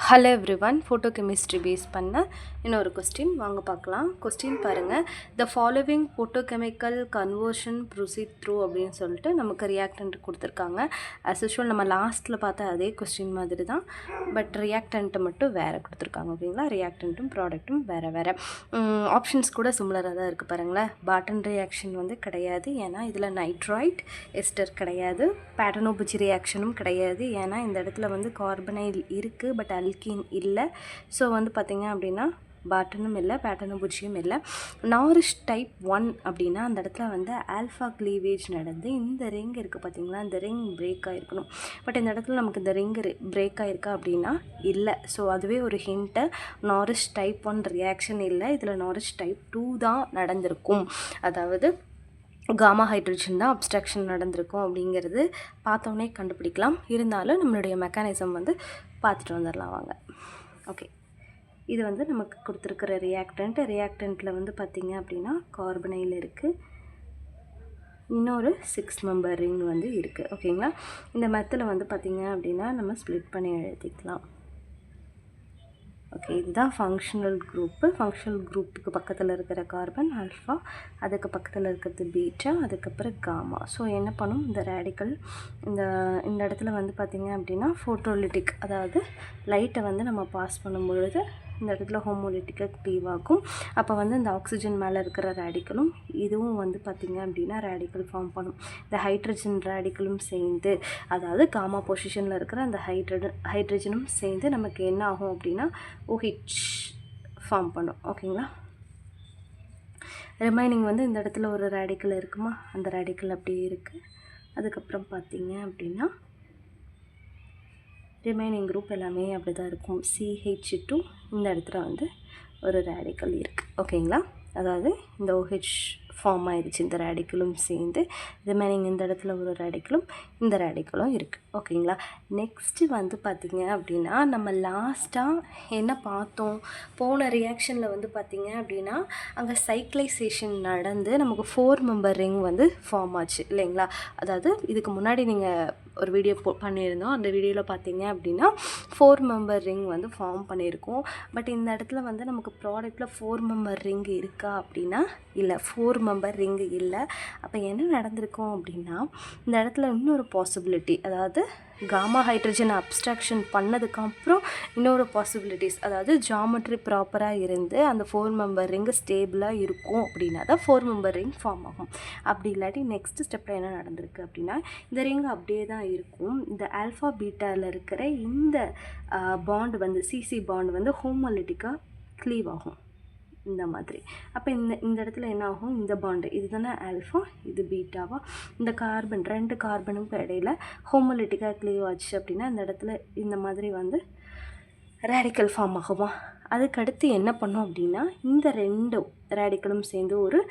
Hello everyone, photochemistry base பண்ண இன்னொரு question வாங்க பார்க்கலாம். கொஸ்டின் பாருங்கள். The following photochemical conversion proceed through அப்படின்னு சொல்லிட்டு நமக்கு ரியாக்டன்ட் கொடுத்துருக்காங்க. ஆஸ் யூஷுவல் நம்ம லாஸ்ட்டில் பார்த்த அதே கொஸ்டின் மாதிரி தான், பட் ரியாக்டன்ட்டு மட்டும் வேறு கொடுத்துருக்காங்க. ஓகேங்களா, ரியாக்டன்ட்டும் ப்ராடக்ட்டும் வேறு வேறு. ஆப்ஷன்ஸ் கூட சிமிலராக தான் இருக்குது பாருங்களேன். பாட்டன் ரியாக்ஷன் வந்து கிடையாது, ஏன்னா இதில் நைட்ரைட் எஸ்டர் கிடையாது. பேட்டனோபுச்சி ரியாக்ஷனும் கிடையாது, ஏன்னா இந்த இடத்துல வந்து கார்பனைல் இருக்குது பட் அல்கீன் இல்லை. ஸோ வந்து பார்த்திங்க அப்படின்னா பாட்டனும் இல்லை, பேட்டனோபுச்சியும் இல்லை. நாரிஷ் டைப் 1 அப்படின்னா அந்த இடத்துல வந்து ஆல்ஃபா க்ளீவேஜ் நடந்து இந்த ரிங் இருக்குது பார்த்திங்களா, இந்த ரிங் பிரேக் ஆகிருக்கணும். பட் இந்த இடத்துல நமக்கு இந்த ரிங் பிரேக் ஆகிருக்கா அப்படின்னா இல்லை. ஸோ அதுவே ஒரு ஹிண்ட்டு. நாரிஷ் டைப் 1 ரியாக்ஷன் இல்லை, இதில் நாரிஷ் டைப் 2 தான் நடந்திருக்கும். அதாவது காமா ஹைட்ரஜன் தான் அப்ஸ்ட்ரக்ஷன் நடந்திருக்கும் அப்படிங்கிறது பார்த்தோன்னே கண்டுபிடிக்கலாம். இருந்தாலும் நம்மளுடைய மெக்கானிசம் வந்து பார்த்துட்டு வந்துடலாம் வாங்க. ஓகே, இது வந்து நமக்கு கொடுத்துருக்கிற ரியாக்டண்ட்டில் வந்து பார்த்திங்க அப்படின்னா கார்பனைல் இருக்குது, இன்னொரு 6 மெம்பர் ரிங் வந்து இருக்குது. ஓகேங்களா, இந்த மெத்தில் வந்து பார்த்திங்க அப்படின்னா நம்ம ஸ்ப்ளிட் பண்ணி எழுதிக்கலாம். ஓகே, இதுதான் ஃபங்க்ஷனல் குரூப்பு. ஃபங்க்ஷனல் குரூப்புக்கு பக்கத்தில் இருக்கிற கார்பன் ஆல்ஃபா, அதுக்கு பக்கத்தில் இருக்கிறது பீட்டா, அதுக்கப்புறம் காமா. ஸோ என்ன பண்ணும், இந்த ரேடிக்கல் இந்த இடத்துல வந்து பார்த்திங்க அப்படின்னா ஃபோட்டோலிட்டிக், அதாவது லைட்டை வந்து நம்ம பாஸ் பண்ணும்பொழுது இந்த இடத்துல ஹோமோலிட்டிக்காக க்ளீவ் ஆகும். அப்போ வந்து இந்த ஆக்சிஜன் மேலே இருக்கிற ரேடிக்கலும் இதுவும் வந்து பார்த்திங்க அப்படின்னா ரேடிக்கல் ஃபார்ம் பண்ணும். இந்த ஹைட்ரஜன் ரேடிக்கலும் சேர்ந்து, அதாவது காமா பொசிஷனில் இருக்கிற அந்த ஹைட்ரஜனும் சேர்ந்து நமக்கு என்ன ஆகும் அப்படின்னா OH ஃபார்ம் பண்ணும். ஓகேங்களா, ரிமைனிங் வந்து இந்த இடத்துல ஒரு ரேடிக்கல் இருக்குமா, அந்த ரேடிக்கல் அப்படியே இருக்குது. அதுக்கப்புறம் பார்த்திங்க அப்படின்னா ரிமைனிங் குரூப் எல்லாமே அப்படி தான் இருக்கும். CH2 இந்த இடத்துல வந்து ஒரு ரேடிக்கல் இருக்குது. ஓகேங்களா, அதாவது இந்த OH ஃபார்ம் ஆயிடுச்சு, இந்த ரேடிக்கலும் சேர்ந்து. ரிமைனிங் இந்த இடத்துல ஒரு ரேடிக்கலும் இந்த ரேடிக்கலும் இருக்குது. ஓகேங்களா, நெக்ஸ்ட்டு வந்து பார்த்திங்க அப்படின்னா நம்ம லாஸ்ட்டாக என்ன பார்த்தோம், போன ரியாக்ஷனில் வந்து பார்த்திங்க அப்படின்னா அங்கே சைக்ளைசேஷன் நடந்து நமக்கு 4 மெம்பர் ரிங் வந்து ஃபார்ம் ஆச்சு இல்லைங்களா. அதாவது இதுக்கு முன்னாடி நீங்கள் ஒரு வீடியோ பண்ணியிருந்தோம், அந்த வீடியோவில் பார்த்தீங்க அப்படின்னா 4 மெம்பர் ரிங் வந்து ஃபார்ம் பண்ணியிருக்கோம். பட் இந்த இடத்துல வந்து நமக்கு ப்ராடக்ட்டில் 4 மெம்பர் ரிங் இருக்கா அப்படின்னா இல்லை, 4 மெம்பர் ரிங் இல்லை. அப்போ என்ன நடந்திருக்கும் அப்படின்னா இந்த இடத்துல இன்னொரு பாசிபிலிட்டி, அதாவது காமா ஹைட்ரஜன் அப்ஸ்ட்ராக்ஷன் பண்ணதுக்கப்புறம் இன்னொரு பாசிபிலிட்டிஸ், அதாவது ஜாமெட்ரி ப்ராப்பராக இருந்து அந்த 4 மெம்பர் ரிங்கு ஸ்டேபிளாக இருக்கும் அப்படின்னா தான் 4 மெம்பர் ரிங் ஃபார்ம் ஆகும். அப்படி இல்லாட்டி நெக்ஸ்ட் ஸ்டெப்பில் என்ன நடந்திருக்கு அப்படின்னா இந்த ரிங் அப்படியே தான் இருக்கும். இந்த ஆல்ஃபா பீட்டாவில் இருக்கிற இந்த பாண்டு வந்து சிசி பாண்டு வந்து ஹோமோலிட்டிக்காக க்ளீவ் ஆகும் இந்த மாதிரி. அப்போ இந்த இடத்துல என்ன ஆகும், இந்த பாண்டு இது தானே ஆல்ஃபா, இது பீட்டாவா, இந்த கார்பன் 2 கார்பனுக்கு இடையில ஹோமோலிட்டிக்காக க்ளீவ் ஆச்சு அப்படின்னா இந்த இடத்துல இந்த மாதிரி வந்து ரேடிக்கல் ஃபார்ம் ஆகுமா. அதுக்கடுத்து என்ன பண்ணும் அப்படின்னா இந்த 2 ரேடிக்கலும் சேர்ந்து ஒரு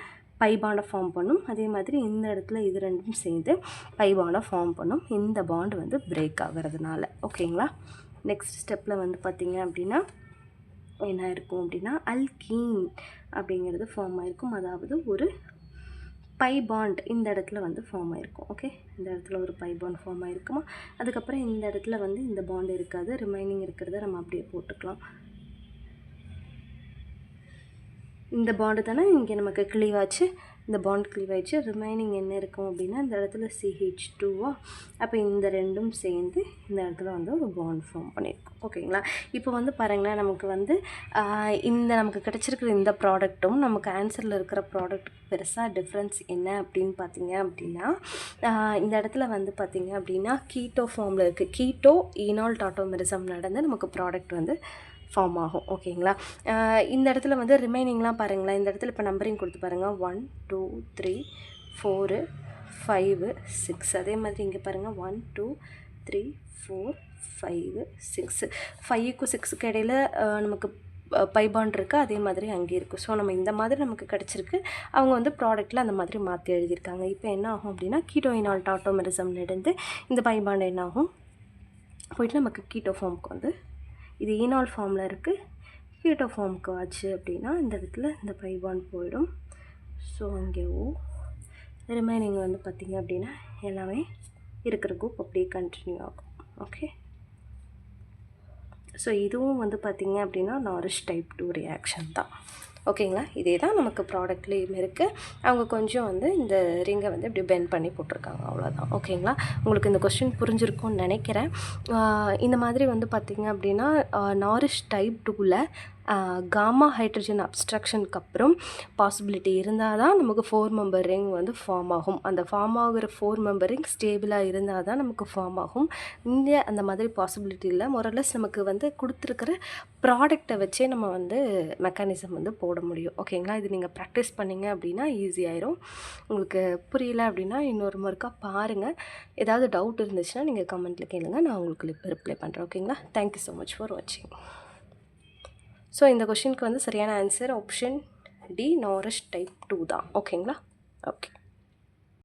பைபாண்டை ஃபார்ம் பண்ணும். அதே மாதிரி இந்த இடத்துல இது ரெண்டும் சேர்ந்து பைபாண்டை ஃபார்ம் பண்ணும், இந்த பாண்டு வந்து பிரேக் ஆகிறதுனால. ஓகேங்களா, நெக்ஸ்ட் ஸ்டெப்பில் வந்து பார்த்திங்க அப்படின்னா என்ன இருக்கும் அப்படின்னா அல்கீன் அப்படிங்கிறது ஃபார்ம் ஆகிருக்கும். அதாவது ஒரு பை பாண்ட் இந்த இடத்துல வந்து ஃபார்ம் ஆகிருக்கும். ஓகே, இந்த இடத்துல ஒரு பை பாண்ட் ஃபார்ம் ஆகிருக்குமா. அதுக்கப்புறம் இந்த இடத்துல வந்து இந்த பாண்ட் இருக்காது, ரிமைனிங் இருக்கிறத நம்ம அப்படியே போட்டுக்கலாம். இந்த பாண்டு தானே இங்கே நமக்கு க்ளீவ் ஆச்சு, இந்த பாண்ட் க்ளீவ் ஆயிடுச்சு. ரிமைனிங் என்ன இருக்கும் அப்படின்னா இந்த இடத்துல CH2வா. அப்போ இந்த ரெண்டும் சேர்ந்து இந்த இடத்துல வந்து ஒரு பாண்ட் ஃபார்ம் பண்ணியிருக்கோம். ஓகேங்களா, இப்போ வந்து பாருங்களேன், நமக்கு வந்து இந்த நமக்கு கிடச்சிருக்கிற இந்த ப்ராடக்ட்டும் நமக்கு ஆன்சரில் இருக்கிற ப்ராடக்ட் பெருசாக டிஃப்ரென்ஸ் என்ன அப்படின்னு பார்த்தீங்க அப்படின்னா இந்த இடத்துல வந்து பார்த்திங்க அப்படின்னா கீட்டோ ஃபார்மில் இருக்குது. கீட்டோ ஈனால் டாட்டோமெரிசம் நடந்து நமக்கு ப்ராடக்ட் வந்து ஃபார்ம் ஆகும். ஓகேங்களா, இந்த இடத்துல வந்து ரிமைனிங்லாம் பாருங்களேன், இந்த இடத்துல இப்போ நம்பரிங் கொடுத்து பாருங்கள், 1 2 3 4 5 6. அதே மாதிரி இங்கே பாருங்கள் 1 2 3 4 5 6. 5க்கும் 6க்கு இடையில் நமக்கு பைபாண்ட் இருக்குது, அதே மாதிரி அங்கே இருக்குது. ஸோ நம்ம இந்த மாதிரி நமக்கு கிடச்சிருக்கு. அவங்க வந்து ப்ராடக்ட்டில் அந்த மாதிரி மாற்றி எழுதியிருக்காங்க. இப்போ என்ன ஆகும் அப்படின்னா கீட்டோயினால் டாட்டோமெரிசம் நடந்து இந்த பைபாண்ட் என்ன ஆகும் போயிட்டு நமக்கு கீட்டோ ஃபார்முக்கு வந்து இது ஈனால் ஃபார்மில் இருக்குது, கீட்டோ ஃபார்முக்கு ஆச்சு அப்படின்னா இந்த இடத்துல இந்த பைபாண்ட் போயிடும். ஸோ அங்கே ரிமைனிங் வந்து பார்த்திங்க அப்படின்னா எல்லாமே இருக்கிற குரூப் அப்படியே கண்டினியூ ஆகும். ஓகே, ஸோ இதுவும் வந்து பார்த்திங்க அப்படின்னா நாரிஷ் டைப் 2 ரியாக்ஷன் தான். ஓகேங்களா, இதே தான் நமக்கு ப்ராடக்ட்லேயும் இருக்குது. அவங்க கொஞ்சம் வந்து இந்த ரிங்கை வந்து இப்படி பெண்ட் பண்ணி போட்டிருக்காங்க, அவ்வளோதான். ஓகேங்களா, உங்களுக்கு இந்த கொஸ்டின் புரிஞ்சிருக்கும்னு நினைக்கிறேன். இந்த மாதிரி வந்து பார்த்திங்க அப்படின்னா நாரிஷ் டைப் 2ல் காமா ஹைட்ரஜன் அப்ஸ்ட்ரக்ஷனுக்கு அப்புறம் பாசிபிலிட்டி இருந்தால் தான் நமக்கு 4 மெம்பர் ரிங் வந்து ஃபார்ம் ஆகும். அந்த ஃபார்ம் ஆகிற 4 மெம்பர் ரிங் ஸ்டேபிளாக இருந்தால் தான் நமக்கு ஃபார்ம் ஆகும். இங்கே அந்த மாதிரி பாசிபிலிட்டி இல்லை. மொரலஸ் நமக்கு வந்து கொடுத்துருக்கிற ப்ராடக்டை வச்சே நம்ம வந்து மெக்கானிசம் வந்து போட முடியும். ஓகேங்களா, இது நீங்கள் ப்ராக்டிஸ் பண்ணிங்க அப்படின்னா ஈஸியாயிரும். உங்களுக்கு புரியல அப்படின்னா இன்னொரு முறைக்கா பாருங்கள். ஏதாவது டவுட் இருந்துச்சுன்னா நீங்கள் கமெண்ட்டில் கேளுங்க, நான் உங்களுக்கு ரிப்ளை பண்ணுறேன். ஓகேங்களா, தேங்க்யூ ஸோ மச் ஃபார் வாட்சிங். ஸோ இந்த கொஷினுக்கு வந்து சரியான ஆன்சர் ஆப்ஷன் டி, நாரிஷ் டைப் 2 தான். ஓகேங்களா, ஓகே.